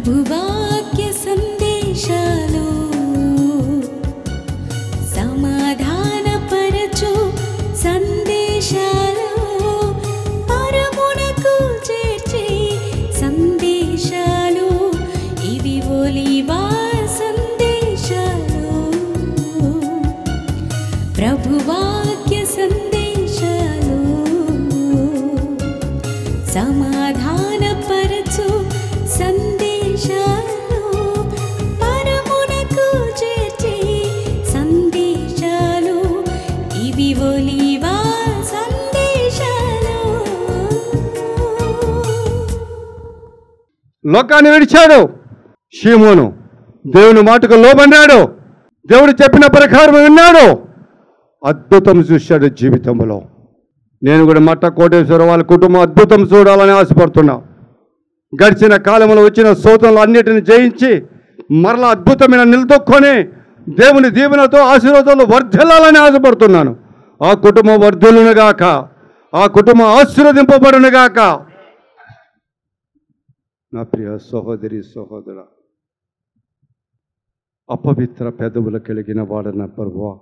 ప్రభువాక్య సందేశాలు సమాధానపరచు సందేశాలు పరమునకు చేర్చే సందేశాలు ఇవి ఒలీవా సందేశాలు ప్రభువాక్య సందేశాలు సమాధానపరచు సందేశాలు పరమునకు చేర్చే సందేశాలు ఇవి ఒలీవా సందేశాలు. లోకాన్ని విడిచాడు షీమోను, దేవుని మాటకు లోబడ్డాడు, దేవుడు చెప్పిన ప్రకారం విన్నాడు, అద్భుతం చూశాడు జీవితంలో. నేను కూడా మట్ట కోటేశ్వర వాళ్ళ కుటుంబం అద్భుతం చూడాలని ఆశపడుతున్నా. గడిచిన కాలంలో వచ్చిన శోధనలు అన్నిటిని జయించి మరలా అద్భుతమైన నిలదొక్కొని దేవుని దీవెనతో ఆశీర్వాదాలు వర్ధిల్లాలని ఆశపడుతున్నాను. ఆ కుటుంబం వర్ధిల్లునుగాక, ఆ కుటుంబం ఆశీర్వదింపబడునుగాక. నా ప్రియ సహోదరి సహోదర, అపవిత్ర పెదవులు కలిగిన వాడన ప్రభువా,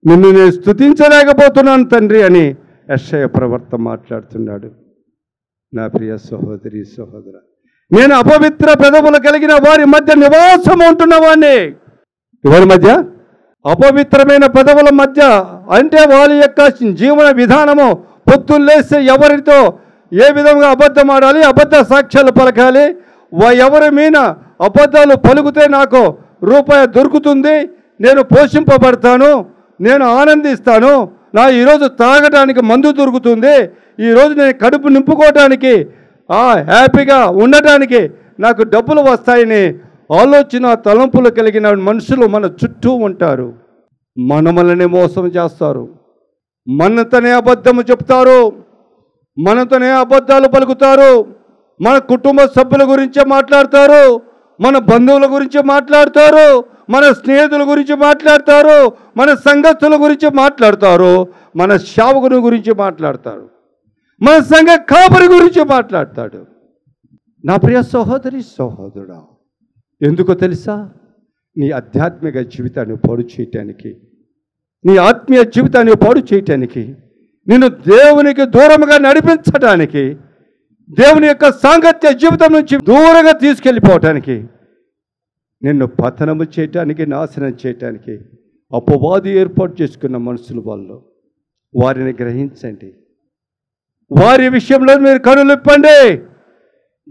నిన్ను నేను స్తుతించలేకపోతున్నాను తండ్రి అని యెషయా ప్రవక్త మాట్లాడుతున్నాడు. నా ప్రియ సహోదరి సహోదర, నేను అపవిత్ర పెదవులు కలిగిన వారి మధ్య నివాసం ఉంటున్నవాడిని. ఎవరి మధ్య? అపవిత్రమైన పెదవుల మధ్య. అంటే వాళ్ళ యొక్క జీవన విధానము పొద్దున్న లేస్తే ఎవరితో ఏ విధంగా అబద్ధం ఆడాలి, అబద్ధ సాక్ష్యాలు పలకాలి, ఎవరి మీద అబద్ధాలు పలుకుతే నాకు రూపాయి దొరుకుతుంది, నేను పోషింపబడతాను, నేను ఆనందిస్తాను, నా ఈరోజు తాగడానికి మందు దొరుకుతుంది, ఈరోజు నేను కడుపు నింపుకోవటానికి హ్యాపీగా ఉండటానికి నాకు డబ్బులు వస్తాయని ఆలోచన తలంపులు కలిగిన మనుషులు మన చుట్టూ ఉంటారు. మనమల్ని మోసం చేస్తారు, మనతోనే అబద్ధము చెప్తారు, మనతోనే అబద్ధాలు పలుకుతారు, మన కుటుంబ సభ్యుల గురించే మాట్లాడతారు, మన బంధువుల గురించి మాట్లాడతారు, మన స్నేహితుల గురించి మాట్లాడతారు, మన సంఘస్థుల గురించి మాట్లాడతారు, మన సేవకుని గురించి మాట్లాడతారు, మన సంఘ కాపరి గురించి మాట్లాడతాడు. నా ప్రియ సహోదరి సహోదరుడా, ఎందుకో తెలుసా? నీ ఆధ్యాత్మిక జీవితాన్ని పాడు చేయటానికి, నీ ఆత్మీయ జీవితాన్ని పాడు చేయటానికి, నిన్ను దేవునికి దూరంగా నడిపించడానికి, దేవుని యొక్క సాంగత్య జీవితం నుంచి దూరంగా తీసుకెళ్ళిపోవటానికి, నిన్ను పతనము చేయటానికి, నాశనం చేయటానికి అపవాది ఏర్పాటు చేసుకున్న మనుషులు వాళ్ళు. వారిని గ్రహించండి, వారి విషయంలో మీరు కనులిప్పండి.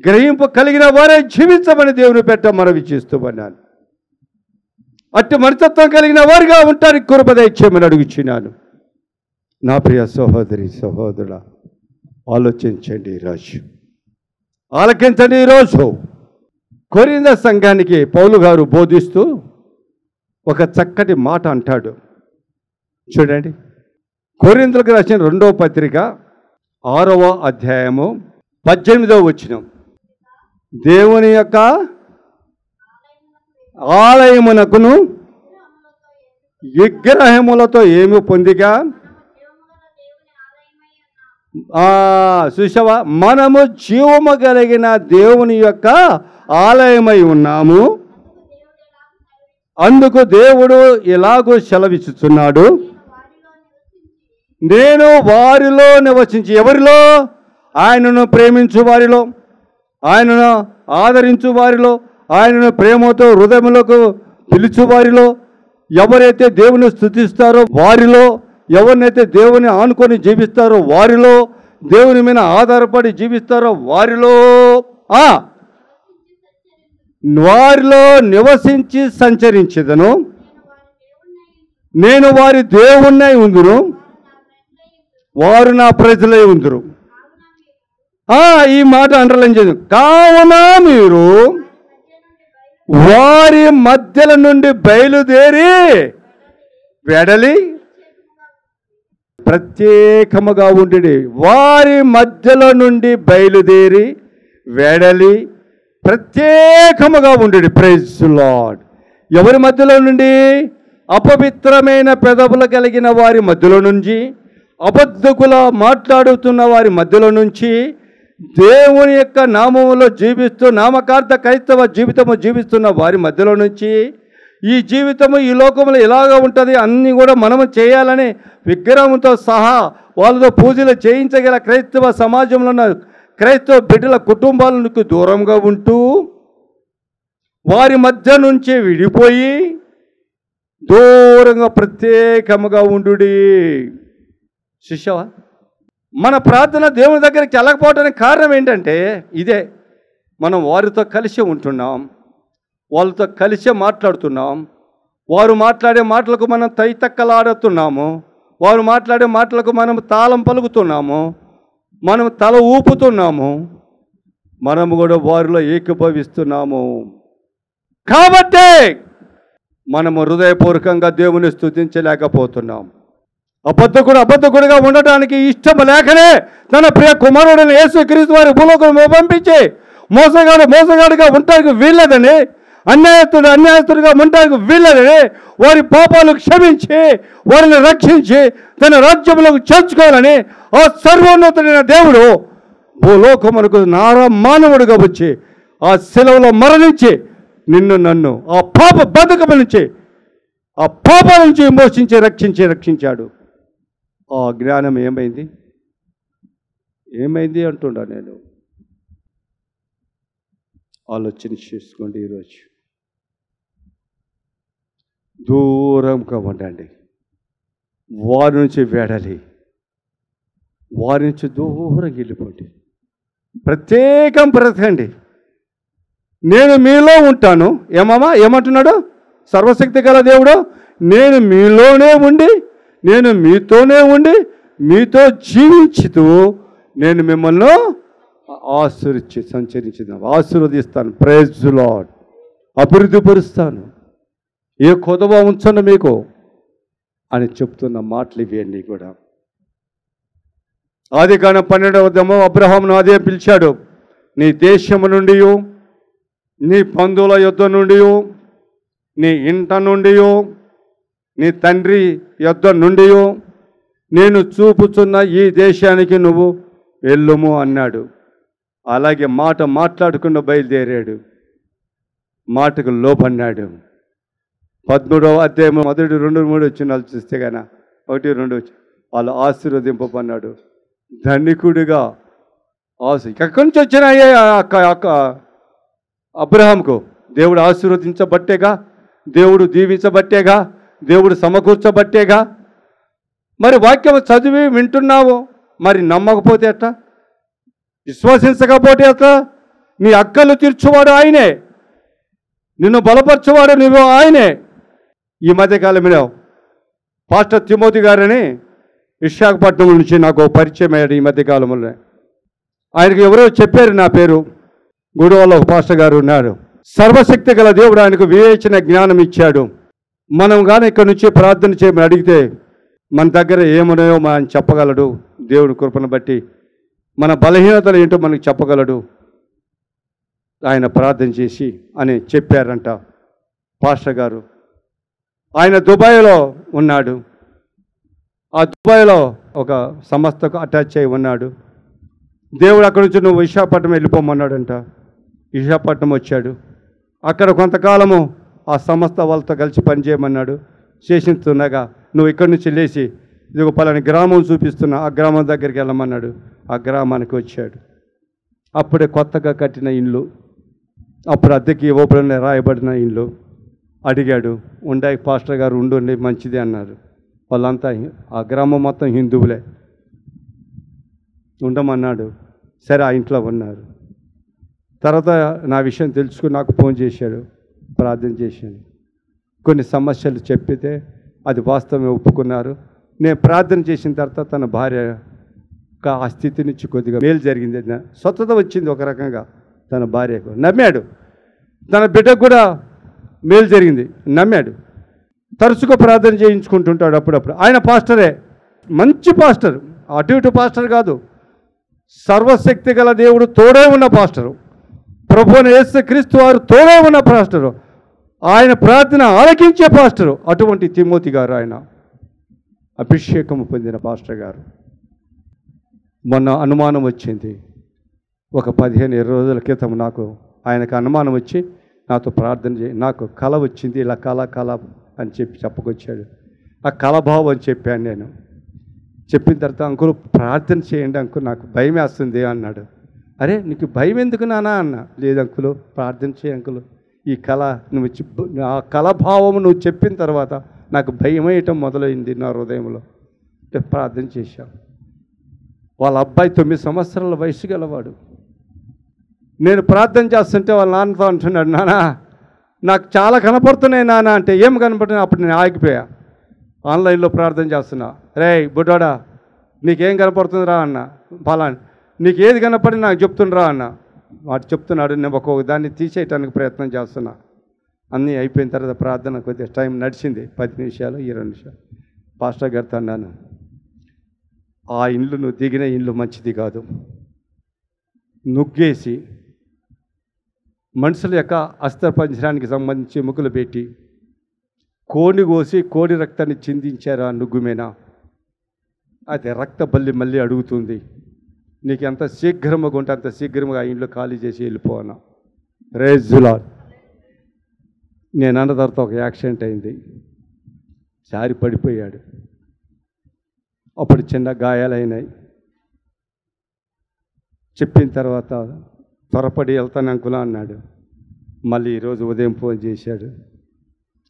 గ్రహింపు కలిగిన వారే జీవించమని దేవుని పెట్ట మనవి చేస్తున్నాను. అట్టి మనస్తత్వం కలిగిన వారిగా ఉంటానికి కృప దయచేయమని అడుగుచున్నాను. నా ప్రియ సహోదరి సహోదరుడా, ఆలోచించండి. ఈరోజు ఆలకించండి. ఈరోజు కొరింథీ సంఘానికి పౌలు గారు బోధిస్తూ ఒక చక్కటి మాట అంటాడు. చూడండి, కొరింథీయులకు రాసిన 2వ పత్రిక 6వ అధ్యాయము 18వ వచనం. దేవుని యొక్క ఆలయమునకును విగ్రహములతో ఏమి పొందిగా, చూసావా, మనము జీవము కలిగిన దేవుని యొక్క ఆలయమై ఉన్నాము. అందుకు దేవుడు ఇలాగూ సెలవిస్తున్నాడు, నేను వారిలో నివసించి. ఎవరిలో? ఆయనను ప్రేమించు వారిలో, ఆయనను ఆదరించు వారిలో, ఆయనను ప్రేమతో హృదయములకు పిలుచు వారిలో, ఎవరైతే దేవుని స్తుతిస్తారో వారిలో, ఎవరినైతే దేవుని ఆనుకొని జీవిస్తారో వారిలో, దేవుని మీద ఆధారపడి జీవిస్తారో వారిలో వారిలో నివసించి సంచరించెదను. నేను వారి దేవుణ్ణై ఉందును, వారు నా ప్రజలై ఉందురు. ఈ మాట అండర్లైన్ చేయదు. కావున మీరు వారి మధ్యల నుండి బయలుదేరి వెడలి ప్రత్యేకముగా ఉండి. వారి మధ్యలో నుండి బయలుదేరి వెడలి ప్రత్యేకముగా ఉండి. Praise lord. ఎవరి మధ్యలో నుండి? అపవిత్రమైన పెదవులు కలిగిన వారి మధ్యలో నుంచి, అబద్ధకుల మాట్లాడుతున్న వారి మధ్యలో నుంచి, దేవుని యొక్క నామములో జీవిస్తూ నామకార్థ క్రైస్తవ జీవితము జీవిస్తున్న వారి మధ్యలో నుంచి ఈ జీవితము ఈ లోకంలో ఇలాగ ఉంటుంది అన్నీ కూడా మనము చేయాలని విగ్రహంతో సహా వాళ్ళతో పూజలు చేయించగల క్రైస్తవ సమాజంలో ఉన్న క్రైస్తవ బిడ్డల కుటుంబాలకు దూరంగా ఉంటూ వారి మధ్య నుంచి విడిపోయి దూరంగా ప్రత్యేకముగా ఉండుడి. శిష్యవా, మన ప్రార్థన దేవుని దగ్గరికి వెళ్ళకపోవడానికి కారణం ఏంటంటే ఇదే. మనం వారితో కలిసి ఉంటున్నాం, వాళ్ళతో కలిసి మాట్లాడుతున్నాం, వారు మాట్లాడే మాటలకు మనం తైతక్కలాడుతున్నాము, వారు మాట్లాడే మాటలకు మనం తాళం పలుకుతున్నాము, మనం తల ఊపుతున్నాము, మనము కూడా వారిలో ఏకీభవిస్తున్నాము. కాబట్టి మనము హృదయపూర్వకంగా దేవుని స్తుతించలేకపోతున్నాం. అబద్ధకుడిగా ఉండటానికి ఇష్టం లేకనే తన ప్రియ కుమారుడిని యేసుక్రీస్తు వారి భూలోకం పంపించి మోసగాడిగా ఉండటానికి వీల్లేదని, అన్యాయస్తుడిగా ఉండటానికి వీల్లేదని వారి పాపాలు క్షమించి వారిని రక్షించి తన రాజ్యంలోకి చేర్చుకోవాలని ఆ సర్వోన్నతుడైన దేవుడు భూలోకమునకు మానవుడిగా వచ్చి ఆ శిలువలో మరణించి నిన్ను నన్ను ఆ పాప బతుకము నుంచి ఆ పాపాల నుంచి విమోచించి రక్షించాడు. ఆ జ్ఞానం ఏమైంది అంటున్నా నేను. ఆలోచన చేసుకోండి. ఈరోజు దూరంగా ఉండండి, వారి నుంచి వేడాలి, వారి నుంచి దూరంగా వెళ్ళిపోండి, ప్రత్యేకం బ్రతకండి. నేను మీలో ఉంటాను. ఏమంటున్నాడు సర్వశక్తి గల దేవుడు? నేను మీలోనే ఉండి నేను మీతోనే ఉండి మీతో జీవించుతూ నేను మిమ్మల్ని ఆశీర్వదిస్తాను. Praise Lord. అభివృద్ధి పరుస్తాను, ఏ కొదవ ఉంచను మీకు అని చెప్తున్న మాటలు ఇవన్నీ కూడా. ఆదికాండం 12వ అధ్యాయం అబ్రహామును అదే పిలిచాడు. నీ దేశము నుండి, నీ బంధువుల యొద్ద నుండి, నీ ఇంట నుండి, నీ తండ్రి యొద్ద నుండి నేను చూపుచున్న ఈ దేశానికి నువ్వు వెళ్ళుము అన్నాడు. అలాగే మాట్లాడకుండా బయలుదేరాడు, మాటకు లోబన్నాడు. 13వ అధ్యాయం 1, 2, 3 వచ్చినాలు చూస్తే కన్నా 1, 2 వచ్చి వాళ్ళు ఆశీర్వదింపబన్నాడు. ధనికుడిగా ఎక్కడి నుంచి వచ్చినాయే అబ్రహాంకు? దేవుడు ఆశీర్వదించబట్టేగా, దేవుడు దీవించబట్టేగా, దేవుడు సమకూర్చబట్టేగా. మరి వాక్యం చదివి వింటున్నావు, మరి నమ్మకపోతే ఎట్లా? విశ్వసించకపోతే ఎట్లా? నీ అక్కలు తీర్చువాడు ఆయనే, నిన్ను బలపరచువాడు నువ్వు ఆయనే. ఈ మధ్యకాలంలో పాస్టర్ తిమోతి గారని విశాఖపట్నం నుంచి నాకు పరిచయం అయ్యాడు. ఈ మధ్యకాలంలో ఆయనకు ఎవరో చెప్పారు నా పేరు. గూడవల్లో ఒక పాస్టర్ గారు ఉన్నారు. సర్వశక్తి గల దేవుడు ఆయనకు వివేచన జ్ఞానం ఇచ్చాడు. మనం కానీ ఇక్కడ నుంచి ప్రార్థన చేయమని అడిగితే మన దగ్గర ఏమున్నాయో మనం చెప్పగలడు. దేవుడి కృపను బట్టి మన బలహీనతలు ఏంటో మనకు చెప్పగలడు. ఆయన ప్రార్థన చేసి అని చెప్పారంట పాస్టర్ గారు. ఆయన దుబాయ్లో ఉన్నాడు. ఆ దుబాయ్లో ఒక సంస్థకు అటాచ్ అయి ఉన్నాడు. దేవుడు అక్కడి నుంచి నువ్వు విశాఖపట్నం వెళ్ళిపోమన్నాడంట. విశాఖపట్నం వచ్చాడు. అక్కడ కొంతకాలము ఆ సంస్థ వాళ్ళతో కలిసి పనిచేయమన్నాడు. చేసిస్తుండగా నువ్వు ఇక్కడి నుంచి లేచి ఇదిగో పలాని గ్రామం చూపిస్తున్నా, ఆ గ్రామం దగ్గరికి వెళ్ళమన్నాడు. ఆ గ్రామానికి వచ్చాడు. అప్పుడే కొత్తగా కట్టిన ఇల్లు, అప్పుడు అద్దెకి ఇవ్వబడిన రాయబడిన ఇల్లు అడిగాడు. ఉండాయి పాస్టర్ గారు ఉండండి మంచిది అన్నారు. వాళ్ళంతా ఆ గ్రామం మొత్తం హిందువులే. ఉండమన్నాడు. సరే ఆ ఇంట్లో ఉన్నారు. తర్వాత నా విషయం తెలుసుకుని నాకు ఫోన్ చేశాడు, ప్రార్థన చేశాను. కొన్ని సమస్యలు చెప్పితే అది వాస్తవమే ఒప్పుకున్నారు. నేను ప్రార్థన చేసిన తర్వాత తన భార్య ఆ స్థితి నుంచి కొద్దిగా మేలు జరిగింది, స్వచ్ఛత వచ్చింది. ఒక రకంగా తన భార్యకు నమ్మాడు. తన బిడ్డకు కూడా మేలు జరిగింది, నమ్మాడు. తరచుగా ప్రార్థన చేయించుకుంటుంటాడు అప్పుడప్పుడు. ఆయన పాస్టరే, మంచి పాస్టర్, అటు ఇటు పాస్టర్ కాదు, సర్వశక్తి గల దేవుడు తోడే ఉన్న పాస్టరు, ప్రభువుని యేసుక్రీస్తు వారు తోడే ఉన్న పాస్టరు, ఆయన ప్రార్థన ఆలకించే పాస్టరు. అటువంటి తిమోతి గారు ఆయన అభిషేకం పొందిన పాస్టర్ గారు. మొన్న అనుమానం వచ్చింది, ఒక 15 రోజుల క్రితం నాకు ఆయనకు అనుమానం వచ్చి నాతో ప్రార్థన చేయి, నాకు కళ వచ్చింది, ఇలా కళ అని చెప్పుకొచ్చాడు. ఆ కళభావం అని చెప్పాను నేను. చెప్పిన తర్వాత అంకుల్ ప్రార్థన చేయండి అంకుల్, నాకు భయం వేస్తుంది అన్నాడు. అరే నీకు భయం ఎందుకు నానా అన్న. లేదు అంకులు, ప్రార్థన చేయి అంకులు, ఈ కళ ఆ కళభావం నువ్వు చెప్పిన తర్వాత నాకు భయం వేయటం మొదలైంది నా హృదయంలో. ప్రార్థన చేశాం. వాళ్ళ అబ్బాయి 9 సంవత్సరాల వయసు గలవాడు. నేను ప్రార్థన చేస్తుంటే వాళ్ళ నాన్నతో అంటున్నాడు, నానా నాకు చాలా కనపడుతున్నాయి నాన్న అంటే. ఏం కనపడుతున్నాయి? అప్పుడు నేను ఆగిపోయా, ఆన్లైన్లో ప్రార్థన చేస్తున్నా. రే బుడ్డాడా నీకేం కనపడుతుందిరా అన్న. ఫలాని నీకు ఏది కనపడి నాకు చెప్తుండ్రా అన్న. వాడు చెప్తున్నాడు, నేను ఒక్కొక్క దాన్ని తీసేయటానికి ప్రయత్నం చేస్తున్నా. అన్నీ అయిపోయిన తర్వాత ప్రార్థన కొద్దిగా టైం నడిచింది, 10 నిమిషాలు 20 నిమిషాలు. పాస్టర్ గారితో అన్నాను, ఆ ఇండ్లు నువ్వు దిగిన ఇండ్లు మంచిది కాదు. నుగ్గేసి మనుషుల యొక్క అస్త్రపంజరానికి సంబంధించి ఎముకలు పెట్టి కోడి కోసి కోడి రక్తాన్ని చిందించారు ఆ నుగ్గుమేనా? అది రక్త బల్లి మళ్ళీ అడుగుతుంది. నీకు ఎంత శీఘ్రముగా ఉంటే అంత శీఘ్రముగా ఆ ఇంట్లో ఖాళీ చేసి వెళ్ళిపోనా. Praise the lord. నేను అన్న తర్వాత ఒక యాక్సిడెంట్ అయింది, జారి పడిపోయాడు. అప్పుడు చిన్న గాయాలైనాయి. చెప్పిన తర్వాత త్వరపడి వెళ్తాను అంకులా అన్నాడు. మళ్ళీ ఈరోజు ఉదయం ఫోన్ చేశాడు,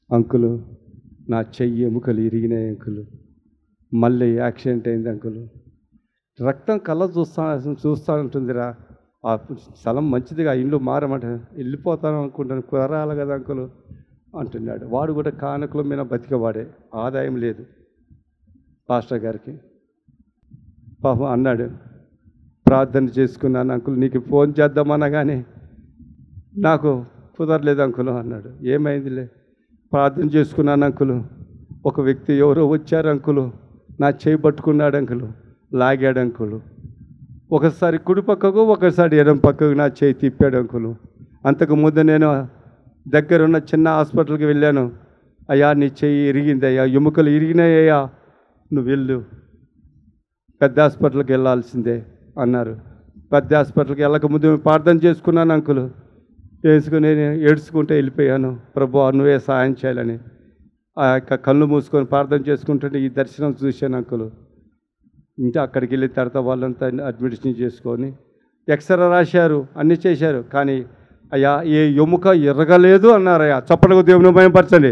అంకులు నా చెయ్యి ఎముకలు ఇరిగినాయి అంకులు, మళ్ళీ యాక్సిడెంట్ అయింది అంకులు, రక్తం కళ్ళ చూస్తా ఉంటుందిరా, ఆ స్థలం మంచిదిగా ఇల్లు మారమంటే వెళ్ళిపోతాను అనుకుంటాను, కుదరాలి కదా అంకులు అంటున్నాడు. వాడు కూడా కానుకల మీద బతికేవాడే, ఆదాయం లేదు పాస్టర్ గారికి. పాపం అన్నాడు, ప్రార్థన చేసుకున్నాను అంకుల్, నీకు ఫోన్ చేద్దామన్నా కానీ నాకు కుదరలేదు అంకులు అన్నాడు. ఏమైందిలే, ప్రార్థన చేసుకున్నాను అంకులు, ఒక వ్యక్తి ఎవరో వచ్చారు అంకులు, నా చేయి పట్టుకున్నాడు అంకులు, లాగాడు అంకులు, ఒకసారి కుడి పక్కకు ఒకసారి ఎడం పక్కకు నా చేయి తిప్పాడు అంకులు. అంతకుముందు నేను దగ్గరున్న చిన్న హాస్పిటల్కి వెళ్ళాను. అయ్యా నీ చెయ్యి ఇరిగింది అయ్యా, ఎముకలు ఇరిగినాయ్యా, నువ్వు వెళ్ళు, పెద్ద హాస్పిటల్కి వెళ్ళాల్సిందే అన్నారు. పెద్ద హాస్పిటల్కి వెళ్ళకముందు ప్రార్థన చేసుకున్నాను అంకులు, వేసుకుని ఏడ్చుకుంటే వెళ్ళిపోయాను, ప్రభు నువ్వే సహాయం చేయాలని. ఆ యొక్క కళ్ళు మూసుకొని ప్రార్థన చేసుకుంటుంటే ఈ దర్శనం చూశాను అంకులు. ఇంకా అక్కడికి వెళ్ళిన తర్వాత వాళ్ళంతా అడ్మిషన్ చేసుకొని ఎక్స్రే రాశారు, అన్నీ చేశారు, కానీ అయ్యా ఏ ఎముక ఎరగలేదు అన్నారయ్యా. చప్పలకు దేవుని భయపరచండి.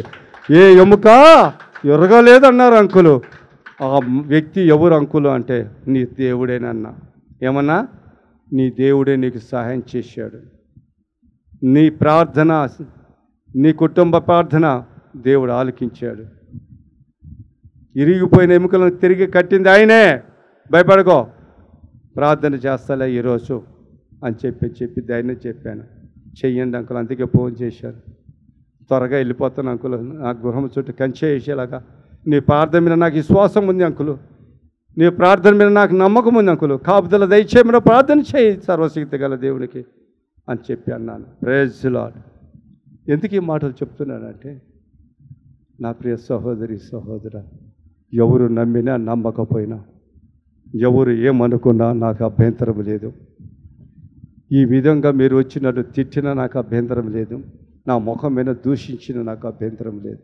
ఏ ఎముక ఎరగలేదు అన్నారు అంకులు. ఆ వ్యక్తి ఎవరు అంకులు అంటే నీ దేవుడేనన్నా. ఏమన్నా? నీ దేవుడే నీకు సహాయం చేశాడు. నీ ప్రార్థన, నీ కుటుంబ ప్రార్థన దేవుడు ఆలకించాడు. ఇరిగిపోయిన ఎముకలను తిరిగి కట్టింది ఆయనే, భయపడకో, ప్రార్థన చేస్తాలే ఈరోజు అని చెప్పి ధైర్యం చెప్పాను. చెయ్యండి అంకుల్. అందుకే ఫోన్ చేశారు, త్వరగా వెళ్ళిపోతాను అంకులు, నా గృహం చుట్టూ కంచె వేసేలాగా. నీ ప్రార్థన మీద నాకు విశ్వాసం ఉంది అంకులు, నీ ప్రార్థన మీద నాకు నమ్మకం ఉంది అంకులు, కాపుదల దయచేయమని ప్రార్థన చేయి సర్వశక్తి గల దేవునికి అని చెప్పి అన్నాను. Praise the lord. ఎందుకు ఈ మాటలు చెప్తున్నానంటే, నా ప్రియ సహోదరి సహోదరా, ఎవరు నమ్మినా నమ్మకపోయినా, ఎవరు ఏమనుకున్నా నాకు అభ్యంతరం లేదు. ఈ విధంగా మీరు వచ్చినట్టు తిట్టినా నాకు అభ్యంతరం లేదు, నా ముఖం మీద దూషించిన నాకు అభ్యంతరం లేదు.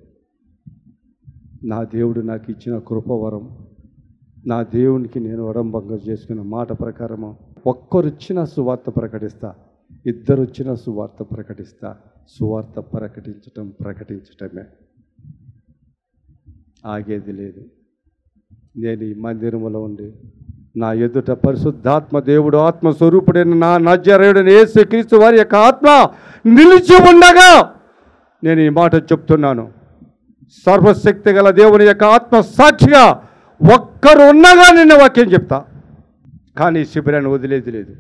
నా దేవుడు నాకు ఇచ్చిన కృపవరం, నా దేవునికి నేను ఒడంబంగా చేసుకున్న మాట ప్రకారము ఒక్కరొచ్చిన సువార్త ప్రకటిస్తా, ఇద్దరు వచ్చిన సువార్త ప్రకటిస్తా. సువార్త ప్రకటించటమే, ఆగేది లేదు. నేను ఈ మందిరములో ఉండి నా ఎదుట పరిశుద్ధాత్మ దేవుడు ఆత్మస్వరూపుడైన నా నజరేయుడైన యేసుక్రీస్తు వారి యొక్క ఆత్మ నిలిచి ఉండగా నేను ఈ మాట చెప్తున్నాను. సర్వశక్తి గల దేవుని యొక్క ఆత్మ సాక్షిగా ఒక్కరు ఉన్నగా నిన్న వాక్యం చెప్తా. కానీ శిబిరాన్ని వదిలేది లేదు.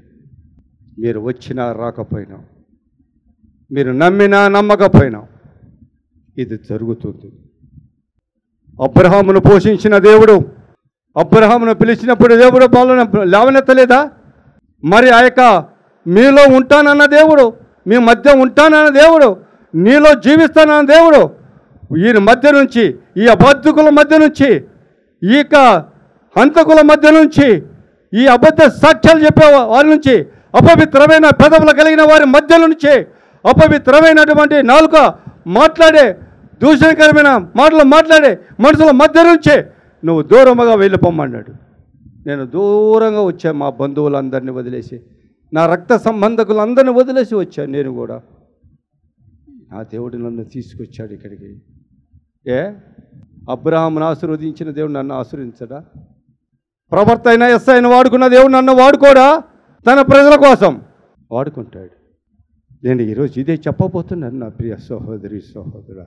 మీరు వచ్చినా రాకపోయినా, మీరు నమ్మినా నమ్మకపోయినా ఇది జరుగుతుంది. అబ్రహామును పోషించిన దేవుడు, అబ్రహామును పిలిచినప్పుడు దేవుడు పాలన లేవనెత్తలేదా? మరి ఆ యొక్క మీలో ఉంటానన్న దేవుడు, మీ మధ్య ఉంటానన్న దేవుడు, నీలో జీవిస్తానన్న దేవుడు, ఈయన మధ్య నుంచి, ఈ అబద్ధకుల మధ్య నుంచి, ఈ యొక్క హంతకుల మధ్య నుంచి, ఈ అబద్ధ సాక్ష్యాలు చెప్పే వారి నుంచి అపవిత్రమైన పెదవులు కలిగిన వారి మధ్య నుంచే, అపవిత్రమైనటువంటి నాలుక మాట్లాడే దూషణకరమైన మాటలు మాట్లాడే మనుషుల మధ్య నుంచే నువ్వు దూరముగా వెళ్ళిపోమన్నాడు. నేను దూరంగా వచ్చాను, మా బంధువులందరినీ వదిలేసి, నా రక్త సంబంధకులందరినీ వదిలేసి వచ్చాను. నేను కూడా నా దేవుడు నన్ను తీసుకొచ్చాడు ఇక్కడికి. అబ్రహామును ఆశీర్వదించిన దేవుడు నన్ను ఆశీర్వదించడా? ప్రవక్త అయిన యెషయాను వాడుకున్న దేవుడు నన్ను వాడుకోడా? తన ప్రజల కోసం వాడుకుంటాడు. నేను ఈరోజు ఇదే చెప్పబోతున్నాను నా ప్రియ సహోదరి సహోదరా,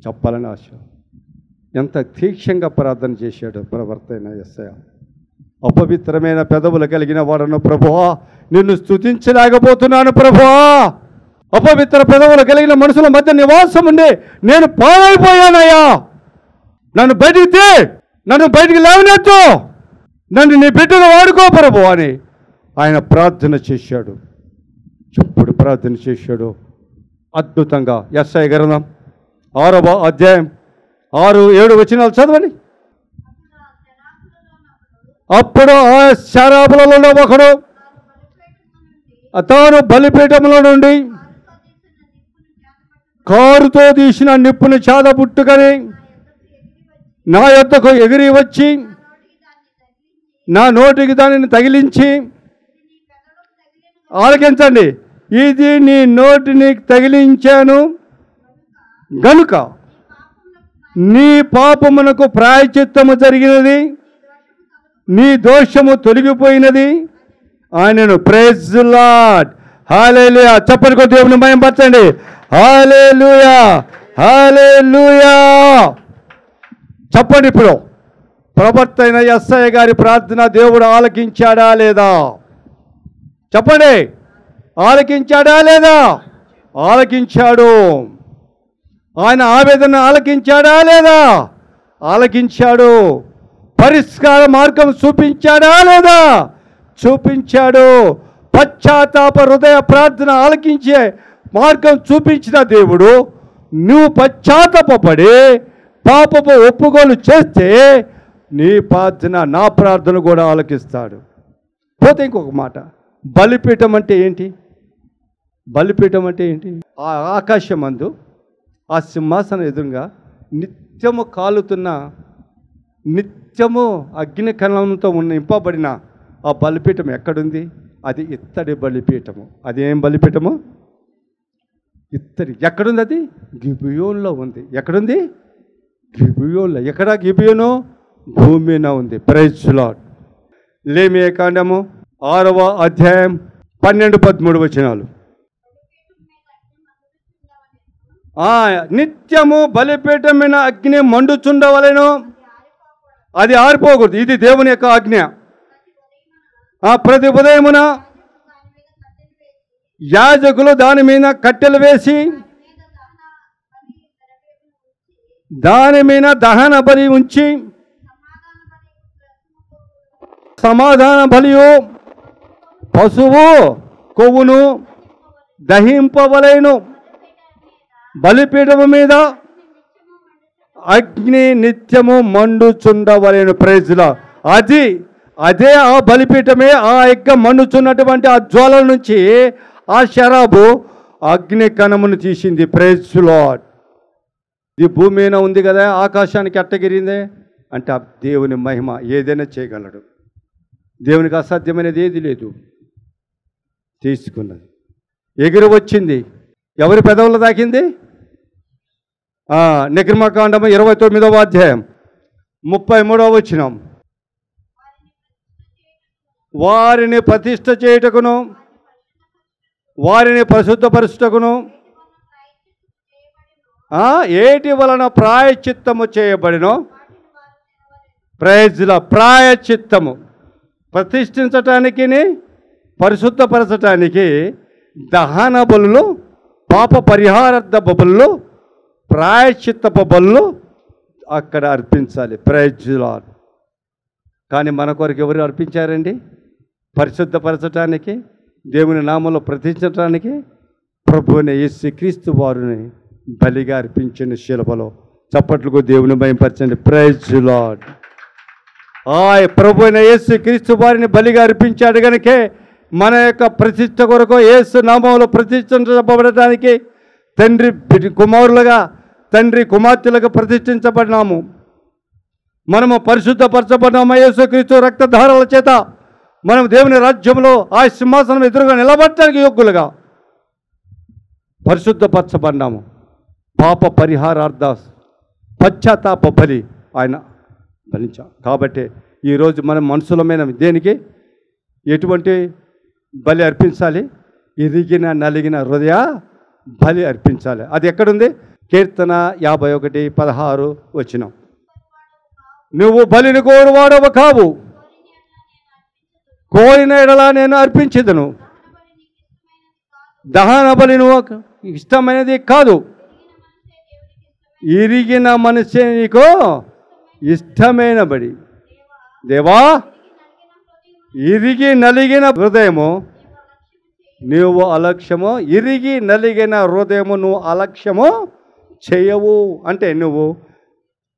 చెప్పాలని ఆశ. ఎంత తీక్షంగా ప్రార్థన చేశాడు ప్రవక్త అయిన యెషయా. అపవిత్రమైన పెదవులు కలిగిన వాడను ప్రభువా, నిన్ను స్తుతించలేకపోతున్నాను ప్రభువా. అపవిత్ర పెదవులు కలిగిన మనుషుల మధ్య నివాసం ఉండే నేను పాడైపోయానయ్యా. నన్ను బయటికి లేవనెత్తు, నన్ను నీ బిడ్డను వాడుకో ప్రభు అని ఆయన ప్రార్థన చేశాడు. ఎప్పుడు ప్రార్థన చేశాడు అద్భుతంగా. యెషయా గ్రంథం 6వ అధ్యాయం 6-7 వచనాలు చదవండి. అప్పుడు ఆ శరాబులలో ఒకడు తాను బలిపీఠంలో నుండి కారుతో తీసిన నిప్పును చాదబుట్టుకొని నా యొద్దకు ఎగిరి వచ్చి నా నోటికి దానిని తగిలించి, ఆలకించండి, ఇది నీ నోటిని తగిలించాను గనుక నీ పాపమునకు ప్రాయశ్చిత్తము జరిగినది, నీ దోషము తొలగిపోయినది ఆయనను. ప్రైజ్ ది లార్డ్, హల్లెలూయా. చప్పటి దేవుని మహిమపరచండి. హల్లెలూయా, హల్లెలూయా. చెప్పండి, ఇప్పుడు ప్రవక్త అయిన యెషయా గారి ప్రార్థన దేవుడు ఆలకించాడా లేదా? చెప్పండి, ఆలకించాడా లేదా? ఆలకించాడు. ఆయన ఆవేదన ఆలకించాడా లేదా? ఆలకించాడు. పరిష్కార మార్గం చూపించాడా లేదా? చూపించాడు. పశ్చాత్తాప హృదయ ప్రార్థన ఆలకించే మార్గం చూపించిన దేవుడు, నువ్వు పశ్చాత్తాపపడి పాపపు ఒప్పుకోలు చేస్తే నీ ప్రార్థన, నా ప్రార్థన కూడా ఆలకిస్తాడు. పోతే ఇంకొక మాట, బలిపీఠం అంటే ఏంటి? బలిపీఠం అంటే ఏంటి? ఆ ఆకాశమందు ఆ సింహాసనం ఎదురుగా నిత్యము కాలుతున్న, నిత్యము అగ్ని కణంతో నింపబడిన ఆ బలిపీఠం ఎక్కడుంది? అది ఇత్తడి బలిపీఠము. అది ఏం బలిపీఠము? ఇత్తడి. ఎక్కడుంది అది? గిబియోన్లో ఉంది. ఎక్కడుంది? గిబియోన్లో. ఎక్కడ గిబియోను? భూమి మీద ఉంది. Praise the lord. లేవియా కాండము 6వ అధ్యాయం 12-13 వచనాలు. నిత్యము బలిపీఠం మీద అగ్ని మండుచుండవలెను, అది ఆరిపోకూడదు. ఇది దేవుని యొక్క ఆజ్ఞ. ప్రతి ఉదయమున యాజకులు దాని మీద కట్టెలు వేసి దాని మీద దహన బలి ఉంచి సమాధాన బలియు పశువు కొవ్వును దహింపవలెను. బలిపీఠము మీద అగ్ని నిత్యము మండుచుండవలెను. Praise the lord. అదే ఆ బలిపీఠమే ఆ యొక్క మండుచున్నటువంటి ఆ జ్వాలల నుంచి ఆ శరాబు అగ్ని కణమును తీసింది. Praise the lord. ఇది భూమి మీద ఉంది కదా, ఆకాశానికి ఎట్టగిరిందే అంటే దేవుని మహిమ. ఏదైనా చేయగలడు. దేవునికి అసాధ్యమైనది ఏది లేదు. తీసుకున్నది, ఎగిరి వచ్చింది. ఎవరి పెదవులు తాకింది? నిర్గమకాండము 29వ అధ్యాయం 33వ వచనం. వారిని ప్రతిష్ఠ చేయుటకును వారిని పరిశుద్ధపరచుటకును ఏటి వలన ప్రాయశ్చిత్తము చేయబడినో. Praise the Lord. ప్రాయశ్చిత్తము ప్రతిష్ఠించటానికి, పరిశుద్ధపరచటానికి దహన బలులు, పాప పరిహారార్థ బలులు, ప్రాయశ్చిత్తపు బలులు అక్కడ అర్పించాలి. Praise the Lord. కానీ మన కొరకు ఎవరు అర్పించారండి? పరిశుద్ధపరచటానికి, దేవుని నామంలో ప్రతిష్ఠించటానికి ప్రభువుని యేసుక్రీస్తు వారిని బలిగా అర్పించిన శిలువలో. చప్పట్లకు దేవుని మహిమపరచండి. Praise the lord. ప్రభువైన యేసుక్రీస్తు వారిని బలిగా అర్పించాడు కనుకే మన యొక్క ప్రతిష్ట కొరకు యేసు నామములో ప్రతిష్ఠించబడటానికి తండ్రి కుమారులుగా తండ్రి కుమార్తెలుగా ప్రతిష్ఠించబడినాము. మనము పరిశుద్ధపరచబడినాము. యేసుక్రీస్తు రక్తధారల చేత మనం దేవుని రాజ్యంలో ఆ సింహాసనం ఎదురుగా నిలబడటానికి యోగ్యులుగా పరిశుద్ధపరచబడినాము. పాప పరిహారార్థ పశ్చాత్తాప బలి ఆయన బలించాం. కాబట్టి ఈరోజు మనం మనుషులమైన దేనికి ఎటువంటి బలి అర్పించాలి? ఇరిగిన నలిగిన హృదయ బలి అర్పించాలి. అది ఎక్కడుంది? కీర్తన 51:16 వచనం. నువ్వు బలిని కోరువాడవు కావు, కోరిన ఎడలా నేను అర్పించదును. దహన బలి నువ్వు ఇష్టమైనది కాదు, ఇరిగిన మనసే నీకు ఇష్టమైన బలి. దేవా, ఇరిగి నలిగిన హృదయము నువ్వు అలక్ష్యము, ఇరిగి నలిగిన హృదయము నువ్వు అలక్ష్యము చేయవు. అంటే నువ్వు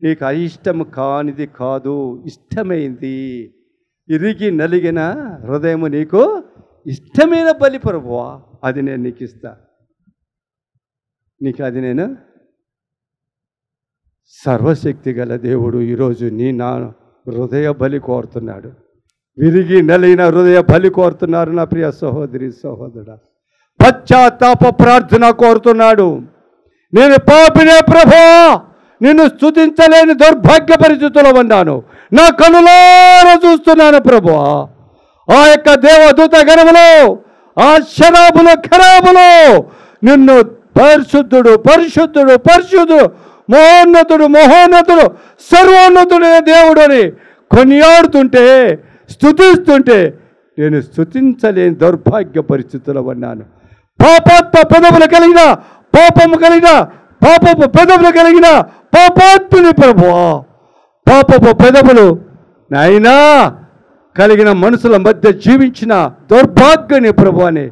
నీకు అయిష్టము కానిది కాదు, ఇష్టమైంది. ఇరిగి నలిగిన హృదయము నీకు ఇష్టమైన బలి ప్రభువా, అది నేను నీకు ఇస్తా. నీకు అది నేను సర్వశక్తి గల దేవుడు ఈరోజు నా హృదయ బలి కోరుతున్నాడు. విరిగి నలిగిన హృదయ బలి కోరుతున్నారు నా ప్రియ సహోదరి సహోదరుడా. పశ్చాత్తాప ప్రార్థన కోరుతున్నాడు. నేను పాపినే ప్రభువా, నిన్ను స్తుతించలేని దౌర్భాగ్య పరిస్థితుల్లో ఉన్నాను. నా కనులారా చూస్తున్నాను ప్రభువా. ఆ యొక్క దేవదూత గణములో, ఆ శరాబులో ఖరాబులో నిన్ను పరిశుద్ధుడు పరిశుద్ధుడు పరిశుద్ధుడు, మహోన్నతుడు మహోన్నతుడు, సర్వోన్నతుడు దేవుడు అని కొనియాడుతుంటే, స్తుతిస్తుంటే నేను స్తుతించలేని దౌర్భాగ్య పరిస్థితుల్లో ఉన్నాను. పాపాత్మ పెదవులు కలిగిన, పాపము కలిగిన, పాపపు పెదవులు కలిగిన పాపాత్ముని ప్రభువా. పాపపు పెదవులు నాయనా కలిగిన మనుషుల మధ్య జీవించిన దౌర్భాగ్యని ప్రభు అని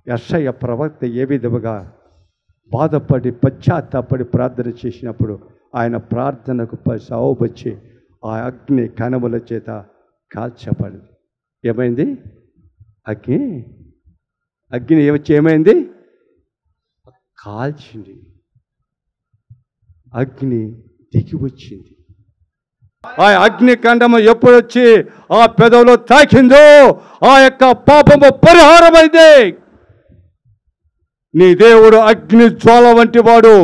యెషయా ప్రవక్త ఏ విధముగా బాధపడి పశ్చాత్తాపడి ప్రార్థన చేసినప్పుడు ఆయన ప్రార్థనకు సావుబచ్చి ఆ అగ్ని కణముల చేత కాల్చబడింది. ఏమైంది? అగ్ని ఏమైంది? కాల్చింది. అగ్ని దిగి వచ్చింది. ఆ అగ్ని కండము ఎప్పుడొచ్చి ఆ పెదవులో తాకిందో ఆ యొక్క పాపము పరిహారమైంది. నీ దేవుడు అగ్ని జ్వాల వంటి వాడు.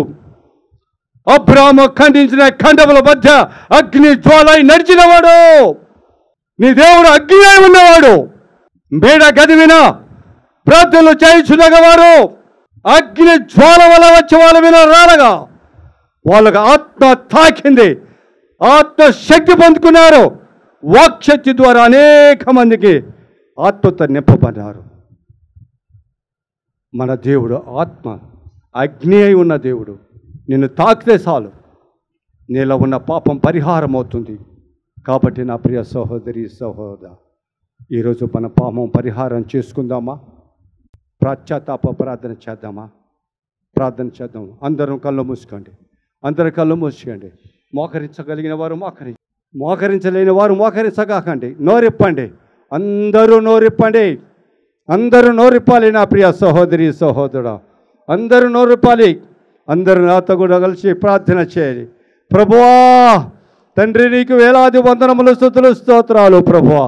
అబ్రాహాము ఖండించిన ఖండముల మధ్య అగ్ని జ్వాల నడిచినవాడు. నీ దేవుడు అగ్ని అయి ఉన్నవాడు. మేడ గదివిన ప్రార్థనలు చేయించునగవారు అగ్ని జ్వాల వల్ల వచ్చి వాళ్ళ మీద రాలగా వాళ్ళకు ఆత్మ తాకింది, ఆత్మ శక్తి పొందుకున్నారు. వాక్శక్తి ద్వారా అనేక మందికి ఆత్మతో నింపబడ్డారు. మన దేవుడు ఆత్మ అగ్ని అయి ఉన్న దేవుడు. నిన్ను తాకితే చాలు నీలో ఉన్న పాపం పరిహారం అవుతుంది. కాబట్టి నా ప్రియ సహోదరి సహోదర, ఈరోజు మన పాపం పరిహారం చేసుకుందామా? పశ్చాత్తాప ప్రార్థన చేద్దామా? ప్రార్థన చేద్దాం. అందరం కళ్ళు మూసుకోండి. అందరు కళ్ళు మూసుకోండి. మోకరించగలిగిన వారు మోకరించలేని వారు మోకరించగాకండి. నోరిప్పండి. అందరూ నోరిప్పండి. అందరూ నోరిప్పాలి నా ప్రియ సహోదరి సహోదరుడు. అందరూ నోరిప్పాలి. అందరూ నాతో కూడా కలిసి ప్రార్థన చేయాలి. ప్రభువా తండ్రి, నీకు వేలాది వందనములు స్తుతులు స్తోత్రాలు ప్రభువా.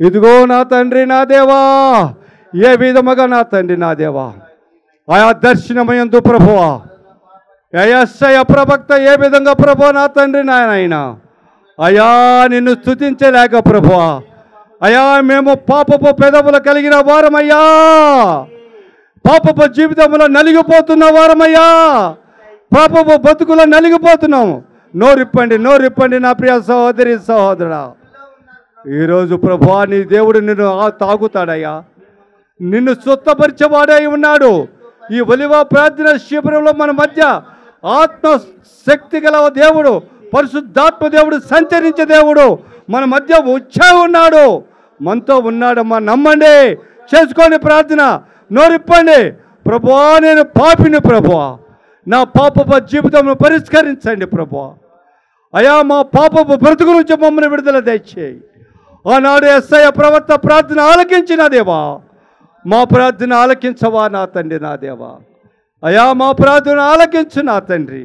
ఇదిగో నా తండ్రి నా దేవా, ఏ విధముగా నా తండ్రి నా దేవా ఆయా దర్శనమయందు ప్రభువా, యెషయా ప్రవక్త ఏ విధంగా ప్రభువా నా తండ్రి నాయన అయా నిన్ను స్తుతించలేక ప్రభువా, అయా మేము పాపపు పెదవులు కలిగిన వారమయ్యా, పాపపు జీవితంలో నలిగిపోతున్న వారమయ్యా, పాపపు బతుకులో నలిగిపోతున్నాము. నోరిప్పండి, నోరిప్పండి నా ప్రియ సహోదరి సహోదరుడా. ఈరోజు ప్రభువా నీ దేవుడు నిన్ను తాగుతాడయ్యా, నిన్ను స్వస్థపరిచేవాడై ఉన్నాడు. ఈ ఒలివ ప్రార్థన శిబిరంలో మన మధ్య ఆత్మశక్తి గల దేవుడు, పరిశుద్ధాత్మ దేవుడు, సంచరించే దేవుడు మన మధ్య వచ్చే ఉన్నాడు, మనతో ఉన్నాడమ్మా. నమ్మండి, చేసుకోండి ప్రార్థన, నోరిప్పండి. ప్రభువా నేను పాపిని ప్రభువా, నా పాపపు జీవితంను పరిష్కరించండి ప్రభువా. అయా మా పాపపు బ్రతుకు నుంచి మమ్మల్ని విడుదల దయచేయి. ఆనాడు ఎస్ఐ ప్రవక్త ప్రార్థన ఆలకించిన దేవా, మా ప్రార్థన ఆలకించవా నా తండ్రి నా దేవా. అయా మా ప్రార్థన ఆలకించు నా తండ్రి.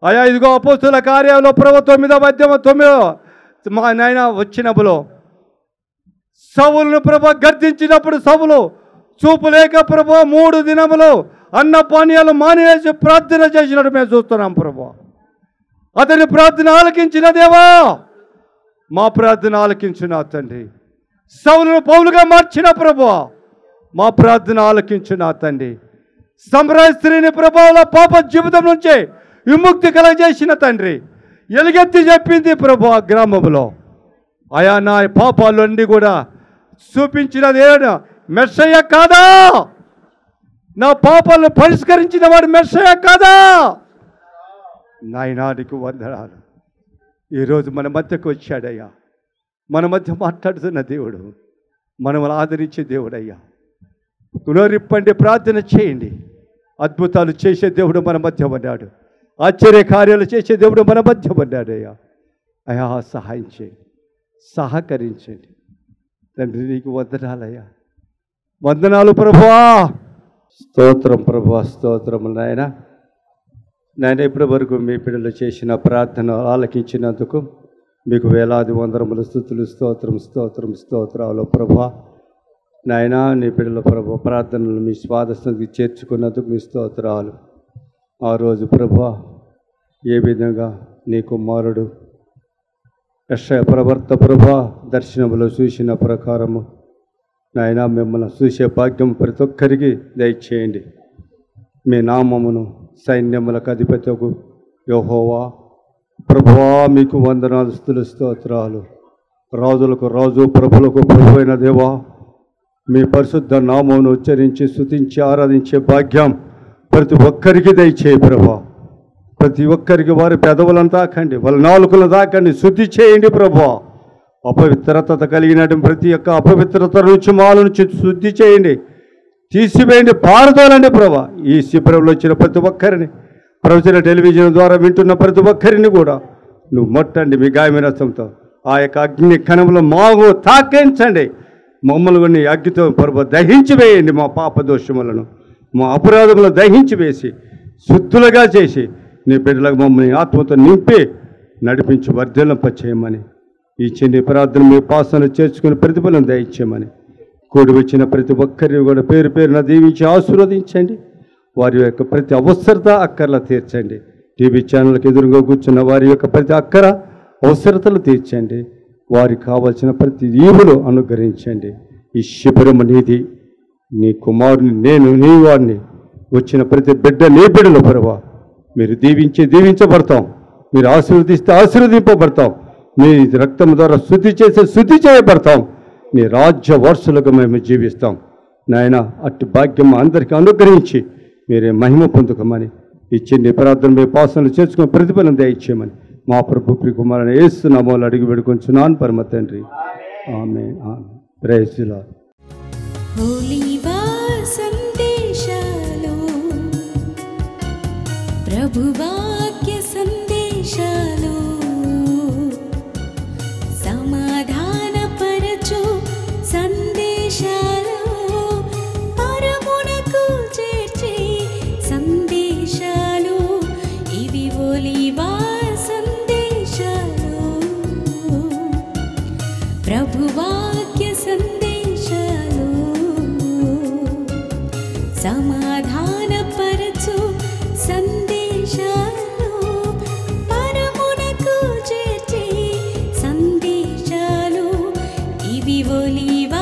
అయా ఇదిగో అపోస్తుల కార్యాలలో ప్రభు 9 మా నాయన వచ్చినప్పుడు సౌలును ప్రభు గర్దించినప్పుడు సౌలు చూపు లేక ప్రభు 3 దినములు అన్న పానీయాలు మానేసి ప్రార్థన చేసినట్టు మేము చూస్తున్నాం ప్రభు. అతని ప్రార్థన ఆలకించిన దేవా, మా ప్రార్థన ఆలకించు నా తండ్రి. సౌలును పౌలుగా మార్చిన ప్రభు, మా ప్రార్థన ఆలకించు నా తండ్రి. సంప్రదాయ స్త్రీని ప్రభావాల పాప జీవితం నుంచి విముక్తి కలగజేసిన తండ్రి, ఎలుగెత్తి చెప్పింది ప్రభు ఆ గ్రామంలో. ఆయా నా పాపాలన్నీ కూడా చూపించినది ఏడు మెస్సయ్య కాదా? నా పాపాలను పరిష్కరించిన వాడు మెస్సయ్య కాదా? నాయనానికి వందనాలు. ఈరోజు మన మధ్యకు వచ్చాడయ్యా, మన మధ్య మాట్లాడుతున్న దేవుడు, మనల్ని ఆదరించే దేవుడయ్యా. పునరిప్పండి, ప్రార్థన చేయండి. అద్భుతాలు చేసే దేవుడు మన మధ్య ఉన్నాడు. ఆశ్చర్య కార్యాలు చేసే దేవుడు మన మధ్య ఉన్నాడయ్యా. అయా సహాయం చేయండి, సహకరించండి తండ్రి. నీకు వందనాలయ్యా, వందనాలు ప్రభువా. స్తోత్రం ప్రభువా, స్తోత్రం నాయన. నాయన ఇప్పటి వరకు మీ పిల్లలు చేసిన ప్రార్థన ఆలకించినందుకు మీకు వేలాది వందరములు స్తుతులు, స్తోత్రం స్తోత్రం స్తోత్రాలు ప్రభువా. నాయన నీ బిడ్డల ప్రభు ప్రార్థనలు మీ స్వాదస్థితికి చేర్చుకున్నందుకు మీ స్తోత్రాలు. ఆ రోజు ప్రభువా ఏ విధంగా నీ కుమారుడు యెషయా ప్రవక్త ప్రభువా దర్శనములో చూసిన ప్రకారము నాయన మిమ్మల్ని చూసే భాగ్యం ప్రతి ఒక్కరికి దయచేయండి. మీ నామమును సైన్యములకు అధిపతికు యెహోవా ప్రభువా మీకు వందనాలు, స్తుతులు, స్తోత్రాలు. రాజులకు రాజు, ప్రభులకు ప్రభు అయిన దేవా, మీ పరిశుద్ధ నామమును ఉచ్చరించి స్తుతించి ఆరాధించే భాగ్యం ప్రతి ఒక్కరికి దయచేయి ప్రభా. ప్రతి ఒక్కరికి వారి పెదవులను తాకండి, వాళ్ళ నాలుకలను తాకండి, శుద్ధి చేయండి ప్రభా. అపవిత్రత కలిగినట్టు ప్రతి ఒక్క అపవిత్రత నుంచి మాల నుంచి శుద్ధి చేయండి, తీసివేయండి, పారదోలండి ప్రభా. ఈ శిబిరంలో వచ్చిన ప్రతి ఒక్కరిని, ప్రవచన టెలివిజన్ ద్వారా వింటున్న ప్రతి ఒక్కరిని కూడా నువ్వు మొట్టండి మీ గాయమైన హస్తంతో. ఆ యొక్క అగ్ని కణములు మాకు తాకించండి. మమ్మల్ని కొన్ని అగ్గితో ప్రభు దహించి వేయండి. మా పాప దోషములను, మా అపరాధములను దహించి వేసి శుద్ధులుగా చేసి నీ బిడ్డలకు మమ్మల్ని ఆత్మతో నింపి నడిపించి వర్ధలింపచేయమని ఈ చిన్ని ప్రార్థన మీ పాసన చేర్చుకుని ప్రతిఫలం దయచేయమని కూడి వచ్చిన ప్రతి ఒక్కరిని కూడా పేరు పేరున దీవించి ఆశీర్వదించండి. వారి యొక్క ప్రతి అవసరత అక్కర్ల తీర్చండి. టీవీ ఛానల్కి ఎదురుగా కూర్చున్న వారి యొక్క ప్రతి అక్కర అవసరతలు తీర్చండి. వారికి కావలసిన ప్రతి ఈవులు అనుగ్రహించండి. ఈ శిబిరము నీది, నీ కుమారుని నేను, నీ వాడిని, వచ్చిన ప్రతి బిడ్డ నీ బిడ్డలు పరవా. మీరు దీవించబడతాం, మీరు ఆశీర్వదిస్తే ఆశీర్వదింపబడతాం, మీ రక్తం ద్వారా శుద్ధి చేస్తే శుద్ధి చేయబడతాం. నీ రాజ్య వారసులుగా మేము జీవిస్తాం. నాయన అట్టి భాగ్యం అందరికీ అనుగ్రహించి మీరే మహిమ పొందుకోమని ఇచ్చి నీ ప్రార్థన మీ పాసనలు చేర్చుకుని ప్రతిఫలం దయచేయమని మా ప్రభు ప్రియకుమారుని యేసు నామములో అడిగి వేడుకొంచున్నాను పరమ తండ్రి. ఆమేన్, ఆమేన్. Praise the Lord. ఒలీవ సందేశాలు, ప్రభు వాక్య సందేశాలు, సమాధానపరచు సందేశాలు, పరమునకు చేర్చే సందేశాలు, ఇవి ఒలీవ సందేశాలు, ప్రభు వాక్య సందేశాలు, సమాధానపరచు సందేశాలు, పరమునకు చేర్చే సందేశాలు, ఇవి ఒలీవ